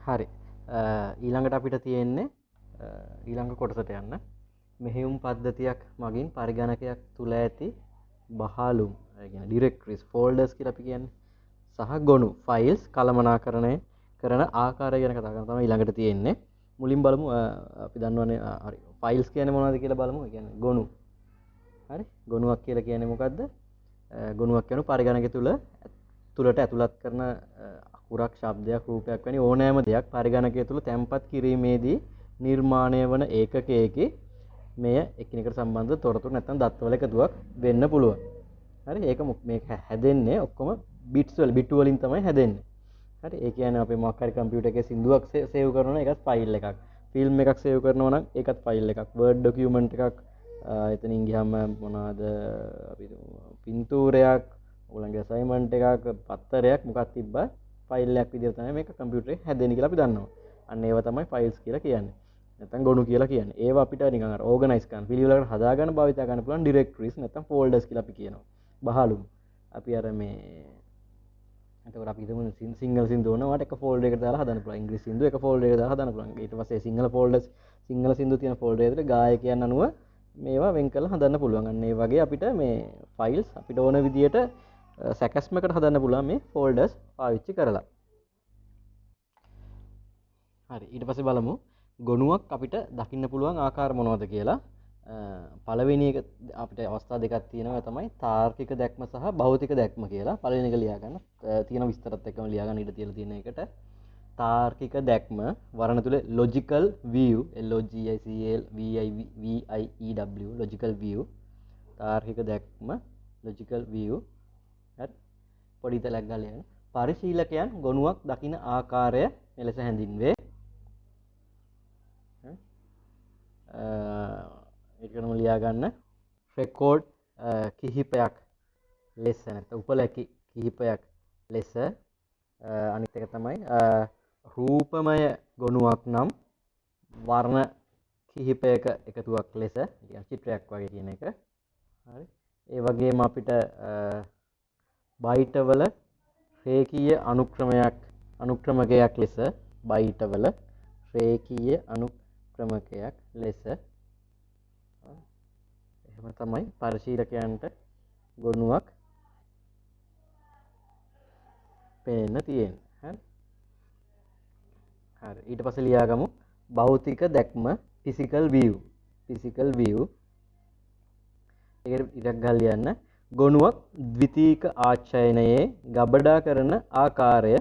හරි. ඊළඟට අපිට තියෙන්නේ ඊළඟ කොටසට යන්න. මෙහෙයුම් පද්ධතියක් මගින් පරිගණකයක් තුල ඇති බහලුම්, ඒ කියන්නේ ඩිරෙක්ටරිස්, ෆෝල්ඩර්ස් කියලා අපි කියන්නේ, සහ ගොනු ෆයිල්ස් කළමනාකරණය කරන ආකාරය ගැන කතා කරන තමයි ඊළඟට තියෙන්නේ. මුලින් බලමු අපි දන්නවනේ හරි ෆයිල්ස් කියන්නේ මොනවද කියලා බලමු. ඒ කියන්නේ ගොනු. හරි. ගොනුවක් කියලා කියන්නේ මොකද්ද? ගොනුවක් කියන පරිගණකය තුලට ඇතුළත් කරන අකුරක්, ශබ්දයක්, රූපයක් වැනි ඕනෑම දෙයක් පරිගණකය තුල තැන්පත් කිරීමේදී නිර්මාණය වන ඒකකයකි මෙය එකිනෙකට සම්බන්ධ තොරතුරු නැත්නම් දත්වල එකතුවක් වෙන්න පුළුවන්. හරි. ඒක මේක හැදෙන්නේ ඔක්කොම බිට්ස් වල බිට් වලින් තමයි හැදෙන්නේ. හරි. ඒ කියන්නේ අපි මොකක් හරි කම්පියුටර් එකේ සින්දුවක් සේව් කරනවා නම් ඒකත් ෆයිල් එකක්. ෆිල්ම් එකක් සේව් කරනවා නම් ඒකත් ෆයිල් එකක්. වර්ඩ් ඩොකියුමන්ට් එකක් එතනින් ගියාම මොනවාද අපි පින්තූරයක්, ඔයගලගේ අසයින්මන්ට් එකක්, පත්තරයක් මොකක් තිබ්බා ෆයිල් එකක් විදිහට තමයි මේක කම්පියුටරේ හැදෙන්නේ කියලා අපි දන්නවා. අන්න ඒවා තමයි ෆයිල්ස් කියලා කියන්නේ. නැත්නම් ගොනු කියලා කියන්නේ. ඒවා අපිට නිකන් අර ඕගනයිස් කරන්න, පිළිවෙලකට හදාගන්න භාවිතා කරන්න පුළුවන් ඩිරෙක්ටරිස් නැත්නම් ෆෝල්ඩර්ස් කියලා අපි කියනවා. බහලුම්. අපි අර මේ එතකොට අපි හිතමු සිංගල් සින්දු වුණාට එක ෆෝල්ඩර් එකකට දාලා හදන්න පුළුවන්. ඉංග්‍රීසි සින්දු එක ෆෝල්ඩර් එකකට දාලා හදන්න පුළුවන්. ඊට පස්සේ සිංහල ෆෝල්ඩර්ස්, සිංහල සින්දු තියෙන ෆෝල්ඩර් එකට ගායකයන් අනුව මේවා වෙන් කරලා හදන්න පුළුවන්. අන්න ඒ වගේ අපිට මේ ෆයිල්ස් අපිට ඕන විදියට සැකස්මකට හදන්න පුළුවන් මේ ෆෝල්ඩර්ස් පාවිච්චි කරලා. හරි. ඊට පස්සේ බලමු ගොනුවක් අපිට දකින්න පුළුවන් ආකාර මොනවද කියලා. පළවෙනි එක අපිට අවස්ථා දෙකක් තියෙනවා. තමයි තාර්කික දැක්ම සහ භෞතික දැක්ම කියලා. පළවෙනි එක ලියා ගන්න. තියෙන විස්තරත් එක්කම ලියා ගන්න ඉඩ තියලා තියෙන එකට. තාර්කික දැක්ම වර්ණ තුල logical view, LOGICAL logical view, තාර්කික දැක්ම logical view. හරි. පොඩි තැලක් ගාලා යන්න. පරිශීලකයන් ගොනුවක් දකින ආකාරය මෙලෙස හැඳින්වේ. ඒකනම ලියා ගන්න. රෙකෝඩ් කිහිපයක් ලෙස නැත්නම් උපලැකි කිහිපයක් ලෙස. අනිත් එක තමයි රූපමය ගොනුවක් නම් වර්ණ කිහිපයක එකතුවක් ලෙස, කියන්නේ චිත්‍රයක් වගේ කියන එක. හරි. ඒ වගේම අපිට බයිටවල රේඛීය අනුක්‍රමකයක් ලෙස, බයිටවල රේඛීය අනුක්‍රමකයක් ලෙස. එහෙම තමයි පරිශීලකයන්ට ගොනුවක් පේන්න තියෙන්නේ. හරි. හරි. ඊට පස්සේ ලියාගමු භෞතික දැක්ම, physical view. physical view. ඒකට ඉරක් ගහලා ලියන්න. ගොනුවක් ද්විතීක ආච්ඡායනයේ ගබඩා කරන ආකාරය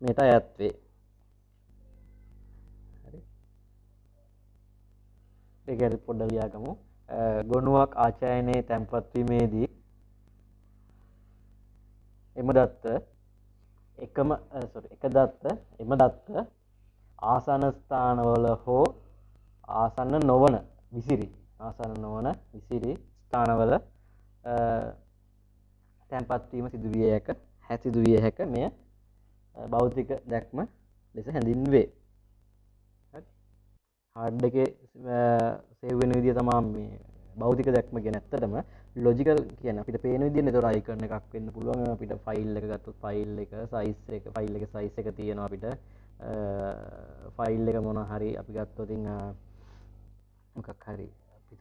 මෙයට අයත් වේ. හරි. ඒකට පොඩ්ඩක් ලියාගමු. ගොනුවක් ආච්ඡායනයේ තැන්පත් වීමේදී එම දත්ත ආසන්න ස්ථානවල හෝ ආසන්න නොවන විසිරි ස්ථානවල තැන්පත් වීම සිදුවිය හැක මෙය භෞතික දැක්ම ලෙස හැඳින්වේ. හරි. හાર્ඩ් එකේ සේව් වෙන විදිය තමයි මේ භෞතික දැක්ම කියන්නේ. ඇත්තටම ලොජිකල් කියන්නේ අපිට පේන විදිහනේ. ඒතර අයිකන් එකක් වෙන්න පුළුවන්. අපිට ෆයිල් එක ගත්තොත් ෆයිල් එක සයිස් එක තියෙනවා. අපිට ෆයිල් එක මොන හරි අපි ගත්තොත් මොකක් හරි අපි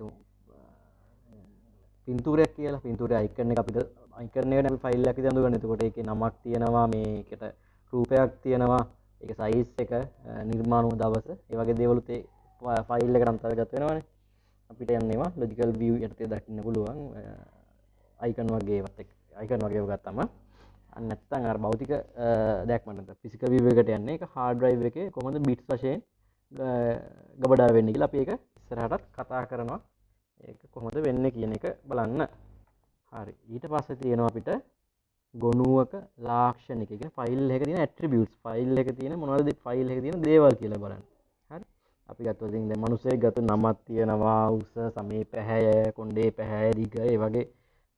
පින්තූරයක් කියලා, පින්තූරයේ අයිකන් එක අපිට අයිකන් එකනේ අපි ෆයිල් එකක් විදිහට අඳුරගන්නේ. එතකොට ඒකේ නමක් තියෙනවා, මේකට රූපයක් තියෙනවා, ඒක සයිස් එක, නිර්මාණ වූ දවස, ඒ වගේ දේවලුත් ඒ ෆයිල් එකට අන්තර්ගත වෙනවානේ. අපිට යන්නේවා ලොජිකල් view යටතේ දකින්න පුළුවන් අයිකන් වගේ ඒවත් එක්ක. අයිකන් වගේ ඒවා ගත්තම අන්න නැත්තම් අර භෞතික දැක්මට නැත්නම් ෆිසිකල් view එකට යන්නේ. ඒක hard drive එකේ කොහොමද bits වශයෙන් ගබඩා වෙන්නේ කියලා අපි ඒක ඉස්සරහටත් කතා කරනවා. ඒක කොහොමද වෙන්නේ කියන එක බලන්න. හරි. ඊට පස්සේ තියෙනවා අපිට ගොනුවක ලාක්ෂණික. ඒ කියන්නේ ෆයිල් එකේ තියෙන attributes, ෆයිල් එකේ තියෙන මොනවද ෆයිල් එකේ තියෙන දේවල් කියලා බලන්න. හරි. අපි ගත්තොත් ඉතින් දැන් මිනිස්සෙක් ගත්තොත් නමක් තියෙනවා, උස, සමේ, පැහැය, කොණ්ඩේ පැහැය, දිග, ඒ වගේ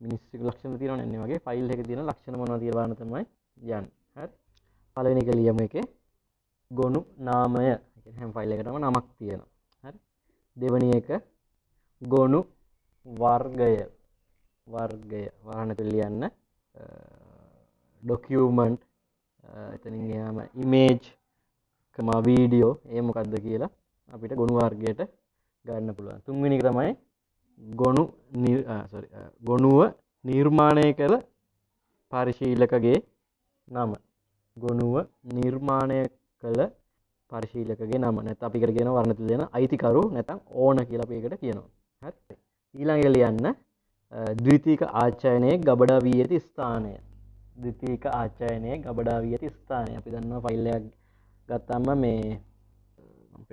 මිනිස්සුගේ ලක්ෂණ තියෙනවනේ. ඒ වගේ ෆයිල් එකේ තියෙන ලක්ෂණ මොනවද කියලා බලන්න තමයි යන්නේ. හරි. පළවෙනි එක ලියමු එකේ ගොනු නාමය. ඒ කියන්නේ හැම ෆයිල් එකකටම නමක් තියෙනවා. හරි. දෙවෙනි එක ගොනු වර්ගය. වර්ණයට ලියන්න document එතනින් ගියාම image වීඩියෝ ඒ මොකක්ද කියලා අපිට ගොනු වර්ගයට ගන්න පුළුවන්. තුන්වෙනි එක තමයි ගොනු ගොනුව නිර්මාණය කළ පරිශීලකගේ නම. ගොනුව නිර්මාණය කළ පරිශීලකගේ නම. නැත්නම් අපි එකට කියනවා වර්ණ තුන දෙන අයිතිකරු නැත්නම් ඕන කියලා අපි එකට කියනවා. හරි. ඊළඟ ලියන්න ද්විතීක ආචයනයේ ගබඩා වී ඇති ස්ථානය. ද්විතීක ආචයනයේ ගබඩා වී ඇති ස්ථානය. අපි දන්නවා ෆයිල් එකක් ගත්තාම මේ මම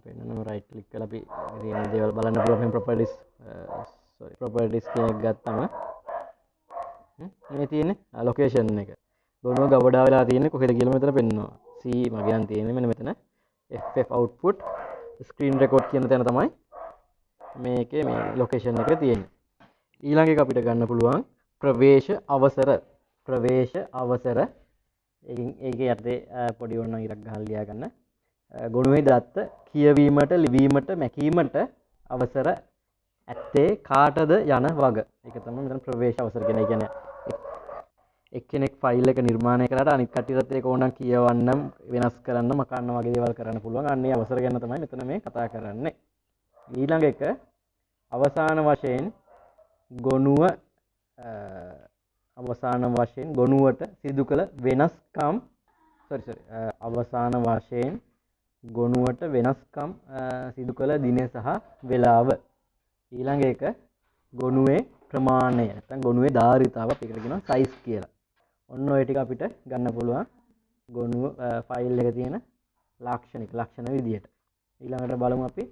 පෙන්නන්න රයිට් ක්ලික් කරලා අපි තියෙන දේවල් බලන්න පුළුවන්. ප්‍රොපර්ටිස් ප්‍රොපර්ටිස් කියන එක ගත්තම මේ තියෙන්නේ ලොකේෂන් එක. ගොනුව ගබඩා වෙලා තියෙන්නේ කොහෙද කියලා මෙතන පෙන්නනවා. C මගේ නම් තියෙන්නේ මෙන්න මෙතන FF output screen record කියන තැන තමයි මේකේ මේ ලොකේෂන් එක තියෙන්නේ. ඊළඟ එක අපිට ගන්න පුළුවන් ප්‍රවේශ අවසර. ප්‍රවේශ අවසර ඒකේ යටතේ පොඩි ඕන ඉරක් ගහලා ලියා ගන්න. ගොනුවේ දත්ත කියවීමට ලිවීමට මැකීමට අවසර ඇත්තේ කාටද යන වග. ඒක තමයි මෙතන ප්‍රවේශ අවසර කියන්නේ. ඒ කියන්නේ එක්කෙනෙක් ෆයිල් එක නිර්මාණය කරාට අනිත් කට්ටියටත් ඒක ඕනනම් කියවන්න වෙනස් කරන්න මකන්න වගේ දේවල් කරන්න පුළුවන්. අන්න ඒ අවසර ගැන තමයි මෙතන මේ කතා කරන්නේ. ඊළඟ එක අවසාන වශයෙන් ගොනුවට සිදු කළ වෙනස්කම් අවසාන වශයෙන් ගොනුවට වෙනස්කම් සිදු කළ දින සහ වේලාව. ඊළඟ එක ගොනුවේ ප්‍රමාණය නැත්නම් ගොනුවේ ධාරිතාව අපි එකට කියනවා සයිස් කියලා. ඔන්න ඔය ටික අපිට ගන්න පුළුවන් ගොනුව ෆයිල් එක තියෙන ලක්ෂණ විදියට. ඊළඟට බලමු අපි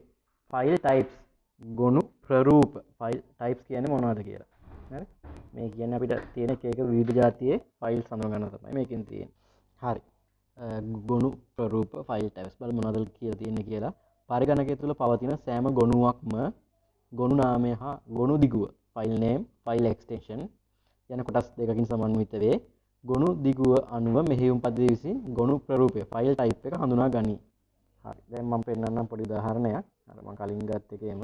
ෆයිල් ටයිප්ස් ගොනු ප්‍රරූප ෆයිල් ටයිප්ස් කියන්නේ මොනවද කියලා. හරි. මේ කියන්නේ අපිට තියෙන එක විවිධ જાතියේ ෆයිල් සඳහන් කරනවා තමයි මේකෙන් තියෙන්නේ. හරි. ගොනු ප්‍රරූප ෆයිල් ටයිප්ස් බලමු මොනවද කියලා තියෙන්නේ කියලා. පරිගණකය තුළ පවතින සෑම ගොනුවක්ම ගොනු නාමය හා ගොනු දිගුව ෆයිල් නේම් ෆයිල් එක්ස්ටෙන්ෂන් යන කොටස් දෙකකින් සමන්විත වේ. ගොනු දිගුව අනුව මෙහෙයුම් පද්ධතිය විසින් ගොනු ප්‍රරූපය ෆයිල් ටයිප් එක හඳුනා ගනී. හරි. දැන් මම පෙන්නන්නම් පොඩි උදාහරණයක්. අර මම කලින් ගත්ත එකේම.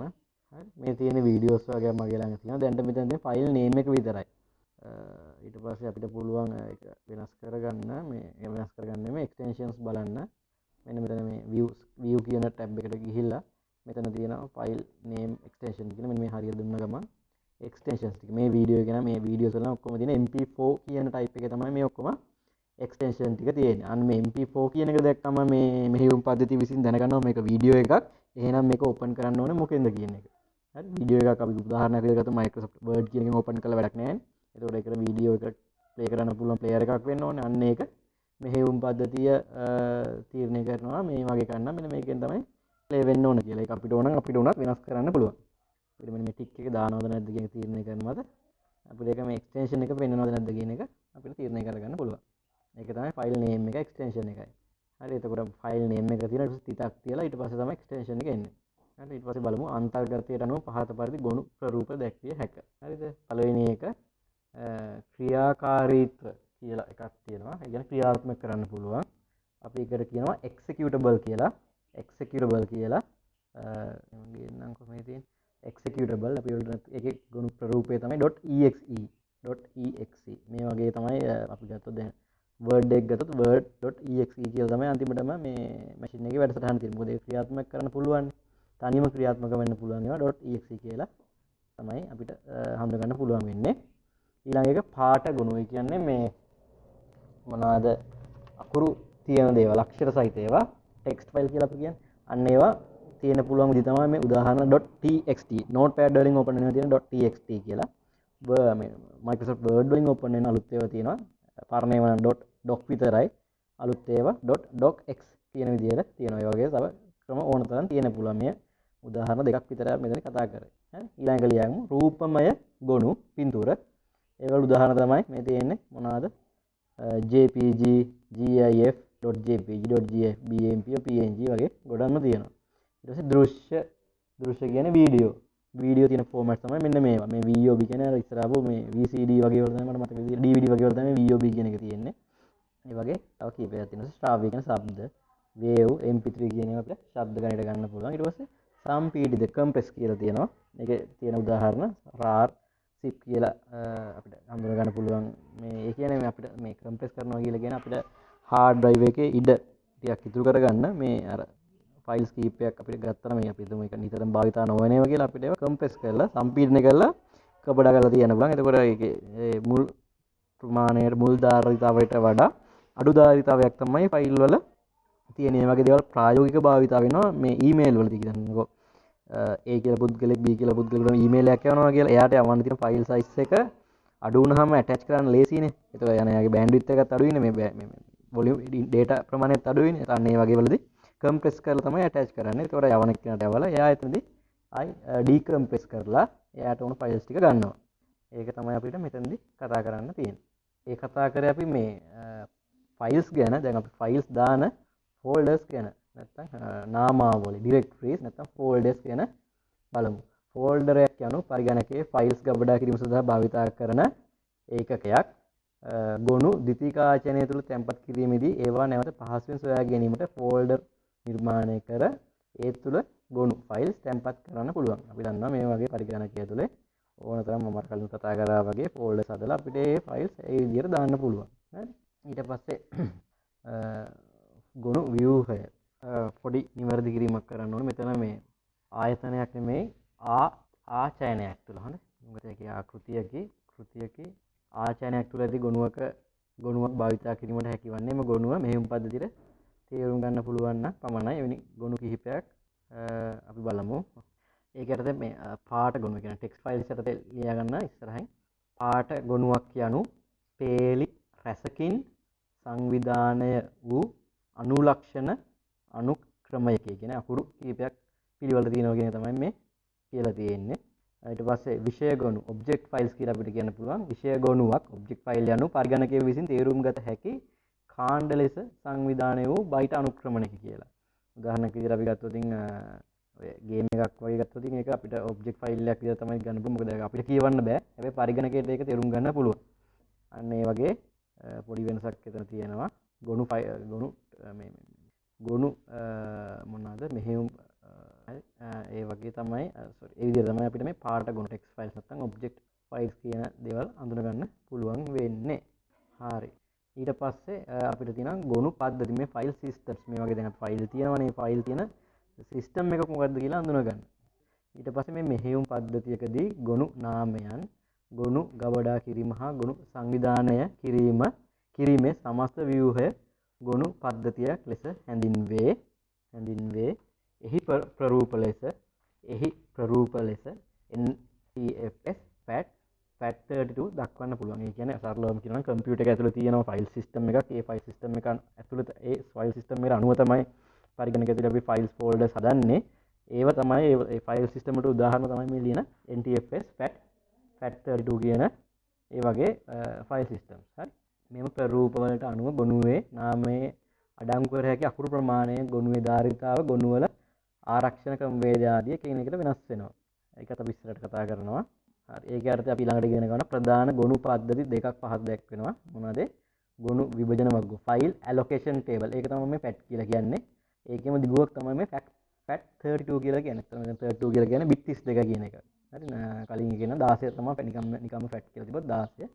හරි. මේ තියෙන වීඩියෝස් වගේ මගේ ළඟ තියෙනවා. දැන් මෙතන තියෙන ෆයිල් නේම් එක විතරයි. ඊට පස්සේ අපිට පුළුවන් ඒක වෙනස් කරගන්න මේ එක්ස්ටෙන්ෂන්ස් බලන්න. මෙන්න මෙතන මේ view කියන ටැබ් එකට ගිහිල්ලා මෙතන තියෙනවා ෆයිල් නේම් එක්ස්ටෙන්ෂන් කියන මෙන්න මේ හරියට දුන්න ගමන් එක්ස්ටෙන්ෂන්ස් ටික මේ වීඩියෝ එක මේ වීඩියෝස් වල ඔක්කොම තියෙන mp4 කියන ටයිප් එකේ තමයි මේ ඔක්කොම එක්ස්ටෙන්ෂන් ටික තියෙන්නේ. අන්න මේ mp4 කියන එක දැක්කම මේ මෙහෙයුම් පද්ධතිය විසින් දැනගන්නවා මේක වීඩියෝ එකක්. එහෙනම් මේක ඕපන් කරන්න ඕනේ මොකෙන්ද කියන එක. හරි. වීඩියෝ එකක් අපි උදාහරණයක් විදිහට ගත්තා Microsoft Word කියන එකෙන් ඕපන් කරලා වැඩක් නැහැ. එතකොට ඒකට වීඩියෝ එක ප්ලේ කරන්න පුළුවන් ප්ලේයර් එකක් වෙන්න ඕනේ. අන්න ඒක මෙහෙයුම් පද්ධතිය තීරණය කරනවා මේ වගේ කරන්න මෙන්න මේකෙන් තමයි ප්ලේ වෙන්න ඕන කියලා. ඒක අපිට ඕන අපිට උනත් වෙනස් කරන්න පුළුවන්. අපිට මෙන්න මේ ටික් එක දානවද නැද්ද කියන තීරණය කරනවාද අපිට ඒක මේ එක්ස්ටෙන්ෂන් එක පෙන්වනවද නැද්ද කියන එක අපිට තීරණය කරගන්න පුළුවන්. ඒක තමයි ෆයිල් නේම් එක එක්ස්ටෙන්ෂන් එකයි. හරි. එතකොට ෆයිල් නේම් එක තියෙන තිතක් තියලා ඊට පස්සේ තමයි එක්ස්ටෙන්ෂන් එක එන්නේ. හරි. ඊට පස්සේ බලමු අන්තර්ගතයට අනුව පහත පරිදි ගොනු ප්‍රරූප දැක්විය හැක. හරිද? පළවෙනි එක ක්‍රියාකාරීත්ව කියලා එකක් තියෙනවා. ඒ කියන්නේ ක්‍රියාත්මක කරන්න පුළුවන්. අපි ඒකට කියනවා executable කියලා. executable කියලා මම කියන්නම් කොහොමද තියෙන්නේ executable අපි වලට ඒකේ ගොනු ප්‍රරූපය තමයි .exe මේ වගේ තමයි අපි ගත්තොත් දැන් word එක ගත්තොත් word.exe කියලා තමයි අන්තිමටම මේ මැෂින් එකේ වැඩසටහන තියෙන්නේ. මොකද ඒක ක්‍රියාත්මක කරන්න පුළුවන්. තනියම ක්‍රියාත්මක වෙන්න පුළුවන් ඒවා .exe කියලා තමයි අපිට හඳුනා ගන්න පුළුවන් වෙන්නේ. ඊළඟ එක පාට ගොනු. ඒ කියන්නේ මේ මොනවාද අකුරු තියෙන දේවල් අක්ෂර සහිත ඒවා ටෙක්ස්ට් ෆයිල් කියලා අපි කියන්නේ. අන්න ඒවා තියෙන පුළුවන් විදිහ තමයි මේ උදාහරණ .txt notepad වලින් ඕපන් වෙන තියෙන .txt කියලා. මේ Microsoft Word වලින් ඕපන් වෙන අලුත් ඒවා තියෙනවා. පරණ ඒවා නම් .doc විතරයි. අලුත් ඒවා .docx කියන විදිහට තියෙනවා. ඒ වගේ තව ක්‍රම ඕන තරම් තියෙන පුළුවන්. මේ උදාහරණ දෙකක් විතරයි මෙතන කතා කරන්නේ. හරි. ඊළඟ ලියමු රූපමය ගොනු පින්තූර. ඒවල උදාහරණ තමයි මේ තියෙන්නේ මොනවාද? JPG, GIF, .jpg, .gif, BMP, PNG වගේ ගොඩක්ම තියෙනවා. ඊට පස්සේ දෘශ්‍ය කියන්නේ වීඩියෝ තියෙන ෆෝමැට් තමයි මෙන්න මේවා. මේ VOB කියන්නේ අර ඉස්සරහව මේ VCD වගේ වල තමයි මට මතක විදිහට DVD වගේ වල තමයි VOB කියන එක තියෙන්නේ. ඒ වගේ තව කීපයක් තියෙනවා. ශ්‍රාව්‍ය කියන ශබ්ද, wave, MP3 කියන ඒවා අපිට ශබ්ද ගණයට ගන්න පුළුවන්. ඊට පස්සේ සම්පීඩිත compress කියලා තියෙනවා. මේකේ තියෙන උදාහරණ RAR, zip කියලා අපිට හඳුන ගන්න පුළුවන්. මේ ඒ කියන්නේ මේ අපිට මේ කම්ප්‍රෙස් කරනවා කියලා කියන අපිට hard drive එකේ ඉඩ ටිකක් ඉතුරු කරගන්න මේ අර ෆයිල්ස් කීපයක් අපිට ගත්තා නම් අපි හිතමු ඒක නිතරම භාවිතා නොවන ඒවා කියලා අපිට ඒවා කම්ප්‍රෙස් කරලා සම්පීඩනය කරලා කපඩා කරලා තියන්න පුළුවන්. එතකොට ඒකේ ඒ මුල් ප්‍රමාණයට මුල් ධාරිතාවයට වඩා අඩු ධාරිතාවයක් තමයි ෆයිල් වල තියෙන. මේ වගේ දේවල් ප්‍රායෝගික භාවිතා වෙනවා මේ ඊමේල් වලදී කියන්නකෝ. A කියලා පුද්ගලෙක් B කියලා පුද්ගලෙකුට ඊමේල් එකක් යවනවා කියලා එයාට යවන්න තියෙන ෆයිල් සයිස් එක අඩු වුණාම ඇටච් කරන්න ලේසියිනේ. ඒතකොට එයාගේ බෑන්ඩ්විඩ්ත් එකත් අඩුයිනේ මේ වොලියුම් ඩේටා ප්‍රමාණයත් අඩුයිනේ. අන්න ඒ වගේ වලදී කම්ප්‍රෙස් කරලා තමයි ඇටච් කරන්නේ. ඒතකොට යවන එක්කනට යවලා එයා එතනදී ආයි ඩීකම්ප්‍රෙස් කරලා එයාට ඕන ෆයිල්ස් ටික ගන්නවා. ඒක තමයි අපිට මෙතනදී කතා කරන්න තියෙන්නේ. ඒ කතා කරේ අපි මේ ෆයිල්ස් ගැන. දැන් අපි ෆයිල්ස් දාන ෆෝල්ඩර්ස් ගැන නැත්නම් නාමාවලි ඩිරෙක්ටරිස් නැත්නම් ෆෝල්ඩර්ස් ගැන බලමු. ෆෝල්ඩර් එකක් යනු පරිගණකයේ ෆයිල්ස් ගබඩා කිරීම සඳහා භාවිත කරන ඒකකයක්. ගොනු ද්විතීකාචනය තුළ තැන්පත් කිරීමේදී ඒවා නැවත පහසුවෙන් සොයා ගැනීමට ෆෝල්ඩර් නිර්මාණය කර ඒ තුළ ගොනු ෆයිල්ස් තැන්පත් කරන්න පුළුවන්. අපි දන්නවා මේ වගේ පරිගණකය තුළ ඕන තරම් මම කලින් කතා කරා වගේ ෆෝල්ඩර්ස් හදලා අපිට ඒ ෆයිල්ස් ඒ විදිහට දාන්න පුළුවන්. හරි. ඊට පස්සේ ගොනු ව්‍යූහය පොඩි නිවැරදි කිරීමක් කරන්න ඕනේ. මෙතන මේ ආයතනයක් නෙමෙයි ආචයනයක් තුළ. හරි. මොකද ඒකේ කෘතියක ආචයනයක් තුළදී ගොනුවක් භාවිතා කිරීමට හැකිවන්නේ මේ ගොනුව මෙහෙයුම් පද්ධතියට තේරුම් ගන්න පුළුවන් නම් පමණයි. එවැනි ගොනු කිහිපයක් අපි බලමු. ඒකට මේ පාට ගොනුව කියන ටෙක්ස්ට් ෆයිල්ස් එකට ලියා ගන්න ඉස්සරහින් පාට ගොනුවක් යනු පේලි රැසකින් සංවිධානය වූ අනුලක්ෂණ අනුක්‍රමයක කියන අකුරු කීපයක් පිළිවෙල තියෙනවා කියන තමයි මේ කියලා තියෙන්නේ. ඊට පස්සේ විෂය ගොනු ඔබ්ජෙක්ට් ෆයිල්ස් කියලා අපිට කියන්න පුළුවන්. විෂය ගොනුවක් ඔබ්ජෙක්ට් ෆයිල් යනු පරිගණකය විසින් තේරුම් ගත හැකි කාණ්ඩ ලෙස සංවිධානය වූ බයිට අනුක්‍රමණයක කියලා. උදාහරණයක් විදිහට අපි ගත්තොත් ඔය ගේම් එකක් වගේ ගත්තොත් ඒක අපිට ඔබ්ජෙක්ට් ෆයිල් එකක් විදිහට තමයි ගන්න පුළුවන්. මොකද අපිට කියවන්න බෑ. හැබැයි පරිගණකයට ඒක තේරුම් ගන්න පුළුවන්. අන්න ඒ වගේ පොඩි වෙනසක් එතන තියෙනවා. ගොනු මොනවාද මෙහෙයුම් ඒ වගේ තමයි ඒ විදිහට තමයි අපිට මේ පාට ගොනු ටෙක්ස්ට් ෆයිල්ස් නැත්නම් ඔබ්ජෙක්ට් ෆයිල්ස් කියන දේවල් අඳුන ගන්න පුළුවන් වෙන්නේ. හරි. ඊට පස්සේ අපිට තියෙනවා ගොනු පද්ධති මේ ෆයිල් සිස්ටම්ස්. මේ වගේ දැන් ෆයිල් තියෙනවනේ. ෆයිල් තියෙන සිස්ටම් එකක් මොකක්ද කියලා අඳුන ගන්න. ඊට පස්සේ මේ මෙහෙයුම් පද්ධතියකදී ගොනු නාමයන් ගොනු ගබඩා කිරීම හා ගොනු සංවිධානය කිරීමේ සමස්ත ව්‍යුහය ගොනු පද්ධතියක් ලෙස හැඳින්වේ. එහි ප්‍රරූප ලෙස NTFS FAT32 දක්වන්න පුළුවන්. ඒ කියන්නේ සරලවම කියනවා නම් කම්පියුටර් එක ඇතුළේ තියෙන ෆයිල් සිස්ටම් එකක්. ඒ ෆයිල් සිස්ටම් එක ඇතුළත ඒ ෆයිල් සිස්ටම් එකට අනුව තමයි පරිගණකය ඇතුළේ අපි ෆයිල්ස් ෆෝල්ඩර්ස් හදන්නේ. ඒව තමයි ඒ ෆයිල් සිස්ටම් වලට උදාහරණ තමයි මේ ලියන NTFS FAT32 කියන ඒ වගේ ෆයිල් සිස්ටම්ස්. හරි. මෙම ප්‍රරූප වලට අනුව ගොනුවේ නාමයේ අඩංගු කර හැකි අකුරු ප්‍රමාණය, ගොනුවේ ධාරිතාව, ගොනුවල ආරක්ෂණ ක්‍රමවේද ආදී එකින් එකට වෙනස් වෙනවා. ඒකත් අපි ඉස්සරහට කතා කරනවා. හරි. ඒකේ අර්ථය අපි ළඟට ඉගෙන ගන්න ප්‍රධාන ගොනු පද්ධති දෙකක් පහක් දැක්වෙනවා. මොනවාද? ගොනු විභජන වර්ග, ෆයිල් ඇලොකේෂන් ටේබල්. ඒක තමයි මේ FAT කියලා කියන්නේ. ඒකෙම දිගුවක් තමයි මේ FAT32 කියලා කියන්නේ. එතන 32 කියලා කියන්නේ bit 32 කියන එක. හරි. කලින් කියන 16 තමයි නිකම්ම FAT කියලා තිබ්බොත් 16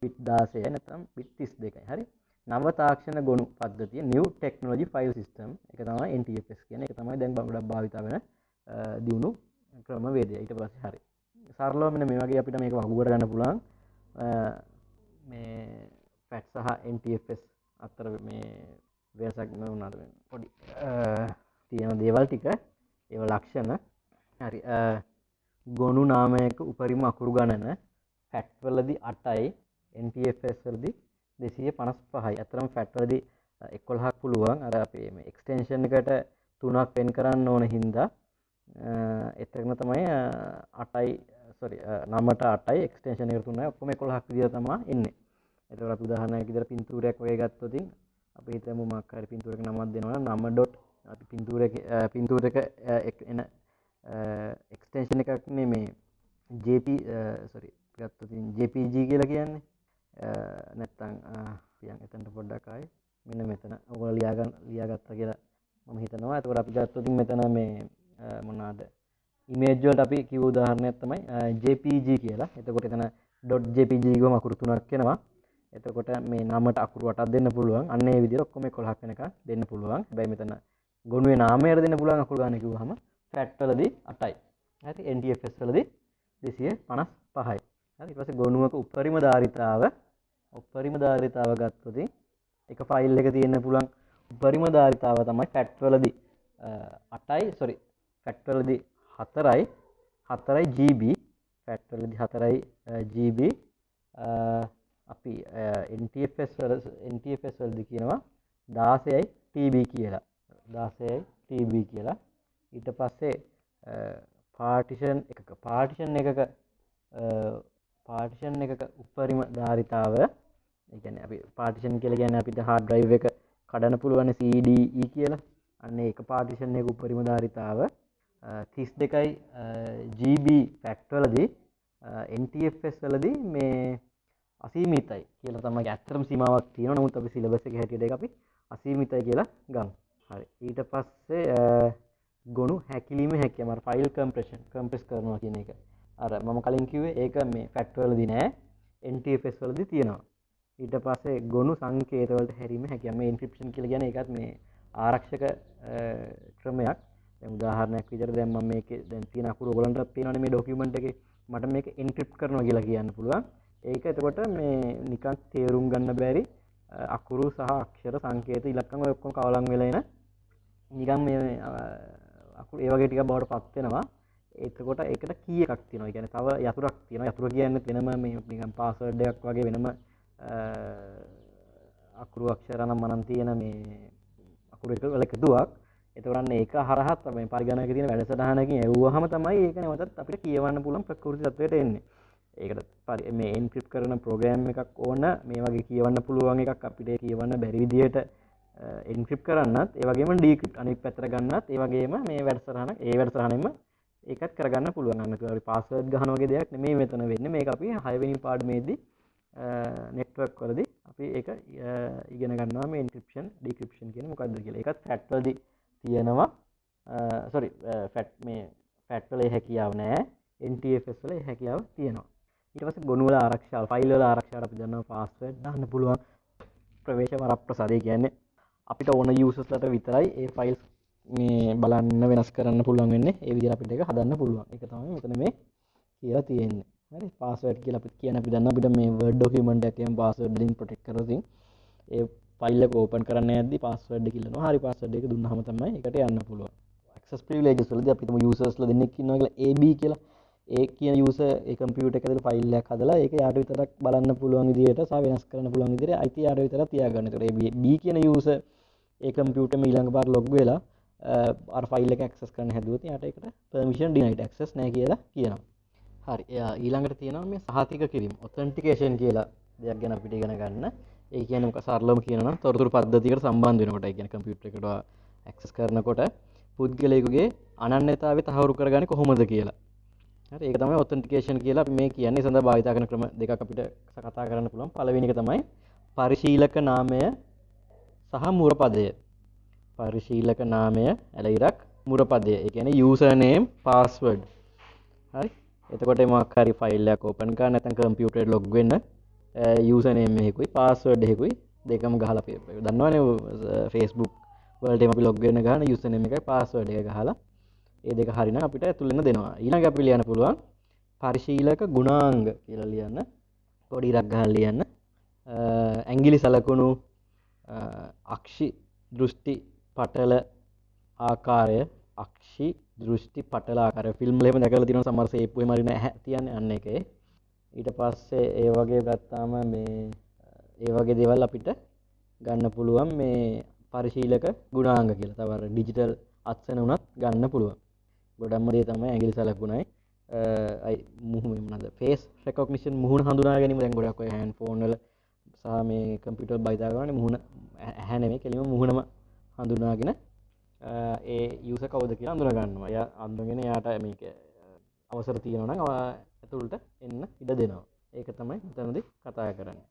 bit 16 නැත්නම් bit 32යි. හරි. නව තාක්ෂණ ගොනු පද්ධතිය new technology file system එක තමයි NTFS කියන්නේ. ඒක තමයි දැන් ගොඩක් භාවිත වෙන දියුණු ක්‍රමවේදය. ඊට පස්සේ හරි. සරලව මෙන්න මේ වගේ අපිට මේක වගුවට ගන්න පුළුවන්. මේ FAT සහ NTFS අතර මේ වෙනසක් මොනවද පොඩි තියෙන දේවල් ටික ඒව ලක්ෂණ. හරි. ගොනු නාමයක උපරිම අකුරු ගණන FAT වලදී 8යි NTFS වලදී 255යි. අතරම FAT වලදී 11ක් පුළුවන්. අර අපේ මේ එක්ස්ටෙන්ෂන් එකට 3ක් වෙන් කරන්න ඕන හින්දා එතන තමයි 8යි 9ට 8යි එක්ස්ටෙන්ෂන් එකට 3යි ඔක්කොම 11ක් විදියට තමයි එන්නේ. ඒතකොට අපි උදාහරණයක් විදියට පින්තූරයක් වගේ ගත්තොත් අපි හිතමු මොකක් හරි පින්තූරයක නමක් දෙනවා නම් නම ඩොට් අපි පින්තූරයක එන එක්ස්ටෙන්ෂන් එකක් නේ ගත්තොත් JPG කියලා කියන්නේ. නැත්තම් පියන් එතනට පොඩ්ඩක් ආයි මෙන්න මෙතන ඔයගොල්ලෝ ලියාගත්තා කියලා මම හිතනවා. ඒතකොට අපි ගත්තොත් මෙතන මේ මොනවාද ඉමේජ් වලට අපි කිව්ව උදාහරණයක් තමයි JPG කියලා. එතකොට එතන .jpg ගම අකුරු 3ක් එනවා. එතකොට මේ නමට අකුරු 8ක් දෙන්න පුළුවන්. අන්න ඒ විදිහට ඔක්කොම 11ක් වෙනකන් දෙන්න පුළුවන්. හැබැයි මෙතන ගොනුවේ නාමයට දෙන්න පුළුවන් අකුරු ගන්න කිව්වහම ෆැට් වලදී 8යි. හරි NTFS වලදී 255යි. හරි ඊට පස්සේ ගොනුවක උපරිම ධාරිතාව ගත්තොත් එක ෆයිල් එක තියෙන්න පුළුවන් උපරිම ධාරිතාව තමයි ෆැට් වලදී 8යි ෆැට් වලදී 4යි GB ෆැට් වලදී 4යි GB අපි NTFS වලදී කියනවා 16යි TB කියලා. 16යි TB කියලා. ඊට පස්සේ පාර්ටිෂන් එකක උපරිම ධාරිතාව ඒ කියන්නේ අපි පාර්ටිෂන් කියලා කියන්නේ අපිට hard drive එක කඩන්න පුළුවන් CDE කියලා. අන්න ඒක පාර්ටිෂන් එකක උපරිම ධාරිතාව 32යි GB ෆැක්ට් වලදී NTFS වලදී මේ අසීමිතයි කියලා තමයි ඇත්තටම සීමාවක් තියෙනවා. නමුත් අපි සිලබස් එකේ හැටියට ඒක අපි අසීමිතයි කියලා ගමු. හරි ඊට පස්සේ ගොනු හැකිලිම හැකියම ෆයිල් කම්ප්‍රෙස් කරනවා කියන එක. අර මම කලින් කිව්වේ ඒක මේ ෆැක්ට් වලදී නෑ NTFS වලදී තියෙනවා. ඊට පස්සේ ගොනු සංකේත වලට හැරීම හැකියම මේ එන්ක්‍රිප්ෂන් කියලා කියන්නේ ඒකත් මේ ආරක්ෂක ක්‍රමයක්. දැන් උදාහරණයක් විදිහට දැන් මම මේකේ දැන් තියෙන අකුරු ඔයගලන්ටත් තියෙනවානේ මේ ડોකියුමන්ට් එකේ. මට මේක එන්ක්‍රිප්ට් කරනවා කියලා කියන්න පුළුවන්. ඒක එතකොට මේ නිකන් තේරුම් ගන්න බැරි අකුරු සහ අක්ෂර සංකේත ඉලක්කම් ඔය ඔක්කොම කවලම් වෙලා එන නිකන් මේ අකුරු ඒ වගේ ටිකක් බවට පත් වෙනවා. එතකොට ඒකට කී එකක් තියෙනවා. ඒ කියන්නේ තව යතුරක් තියෙනවා. යතුර කියන්නේ වෙනම මේ නිකන් පාස්වර්ඩ් එකක් වගේ වෙනම අකුරු අක්ෂර නම් මනන් තියෙන මේ අකුරු එක වල එකතුවක්. එතකොට අන්න ඒක හරහා තමයි පරිගණකයේ තියෙන වැඩසටහනකින් එවුවහම තමයි ඒක නැවතත් අපිට කියවන්න පුළුවන් ප්‍රකෘති තත්වයට එන්නේ. ඒකට මේ එන්ක්‍රිප්ට් කරන ප්‍රෝග්‍රෑම් එකක් ඕන මේ වගේ කියවන්න පුළුවන් එකක් අපිට කියවන්න බැරි විදියට එන්ක්‍රිප්ට් කරන්නත් ඒ වගේම ඩීක්‍රිප්ට් අනිත් පැත්තට ගන්නත් ඒ වගේම මේ වැඩසටහනෙම ඒකත් කරගන්න පුළුවන්. අන්න අපි පාස්වර්ඩ් ගන්න වගේ දෙයක් නෙමෙයි මෙතන වෙන්නේ. මේක අපි 6 වෙනි පාඩමේදී නෙට්වර්ක් වලදී අපි ඒක ඉගෙන ගන්නවා මේ එන්ක්‍රිප්ෂන් ඩික්‍රිප්ෂන් කියන්නේ මොකක්ද කියලා. ඒකත් ෆැට් වලදී තියෙනවා. ෆැට් වල හැකියාව නැහැ. NTFS වල හැකියාව තියෙනවා. ඊට පස්සේ ගොනු වල ආරක්ෂාව, ෆයිල් වල ආරක්ෂාවට අපි දන්නවා පාස්වර්ඩ් දාන්න පුළුවන්. ප්‍රවේශ වරප්‍රසාදය කියන්නේ අපිට ඕන යූසර්ස්ලට විතරයි ඒ ෆයිල්ස් මේ බලන්න වෙනස් කරන්න පුළුවන් වෙන්නේ. ඒ විදිහට අපිට ඒක හදන්න පුළුවන්. ඒක තමයි මෙතන මේ කියලා තියෙන්නේ. හරි පාස්වර්ඩ් කියලා අපිට කියන අපි දන්නවා අපිට මේ Word document එකේම පාස්වර්ඩ් වලින් ප්‍රොටෙක්ට් කරලා තියෙන. ඒ ෆයිල් එක ඕපන් කරන්න යද්දි පාස්වර්ඩ් කියලානවා. හරි පාස්වර්ඩ් එක දුන්නාම තමයි ඒකට යන්න පුළුවන්. access privileges වලදී අපි හිතමු යූසර්ස්ලා දෙන්නෙක් ඉන්නවා කියලා AB කියලා. ඒ කියන යූසර් ඒ කම්පියුටර් එකේ ෆයිල් එකක් හදලා ඒක යාට විතරක් බලන්න පුළුවන් විදිහට සහ වෙනස් කරන්න පුළුවන් විදිහට අයිති යාට විතරක් තියාගන්න. ඒතකොට ඒ B කියන යූසර් ඒ කම්පියුටර් මේ ඊළඟ පාර ලොග් වෙලා අර ෆයිල් එක ඇක්සස් කරන්න හැදුවොත් යාට ඒකට permission denied access නැහැ කියලා කියනවා. හරි ඊළඟට තියෙනවා මේ සහතික කිරීම authentication කියලා දෙයක් ගැන අපිට ඉගෙන ගන්න. ඒ කියන්නේ මොකක් සරලවම කියනවා නම් තොරතුරු පද්ධතියකට සම්බන්ධ වෙනකොට ඒ කියන්නේ කම්පියුටර් එකට ඇක්සස් කරනකොට පුද්ගලයෙකුගේ අනන්‍යතාවය තහවුරු කරගන්නේ කොහොමද කියලා. හරි ඒක තමයි authentication කියලා අපි මේ කියන්නේ. සඳහා භාවිත කරන ක්‍රම දෙකක් අපිට කතා කරන්න පුළුවන්. පළවෙනි එක තමයි පරිශීලක නාමය සහ මුරපදය. පරිශීලක නාමය ඇලයිරක් මුරපදය. ඒ කියන්නේ user name password. හරි එතකොට මොකක් හරි ෆයිල් එකක් ඕපන් කරන්න නැත්නම් කම්පියුටරේ ලොග් වෙන්න user name එකකුයි password එකකුයි දෙකම ගහලා අපි දන්නවනේ Facebook වලට අපි ලොග් වෙන්න ගහන user name එකයි password එක ගහලා ඒ දෙක හරිනම් අපිට ඇතුල් වෙන්න දෙනවා. ඊළඟ අපි ලියන්න පුළුවන් පරිශීලක ගුණාංග කියලා ලියන්න. පොඩි ඉරක් ගහලා ලියන්න. ඇඟිලි සලකුණු අක්ෂි දෘෂ්ටි පටල ආකාරය අක්ෂි දෘෂ්ටි පටල ආකාරය ෆිල්ම් වල එහෙම දැකලා තියෙනවා සමහර සේප්පු එහෙම හරින ඇහැ තියන්නේ අන්න එකේ. ඊට පස්සේ ඒ වගේ ගත්තාම මේ ඒ වගේ දේවල් අපිට ගන්න පුළුවන් මේ පරිශීලක ගුණාංග කියලා. තව අර ඩිජිටල් අත්සන උනත් ගන්න පුළුවන්. ගොඩක්ම දේ තමයි ඇඟිලි සලකුණයි මුහුණ මොනවාද ෆේස් රෙකොග්නිෂන් මුහුණ හඳුනා ගැනීම. දැන් ගොඩක් ඔය හෑන්ඩ් ෆෝන් වල සහ මේ කම්පියුටර් භාවිතා කරනනේ මුහුණ ඇහැ නෙමෙයි කෙලින්ම මුහුණම හඳුනාගෙන ඒ යූසර් කවුද කියලා අඳුන ගන්නවා. එයා අඳුනගෙන එයාට මේක අවසර තියෙනවා නම් ඇතුළට එන්න ඉඩ දෙනවා. ඒක තමයි මෙතනදී කතා කරන්නේ.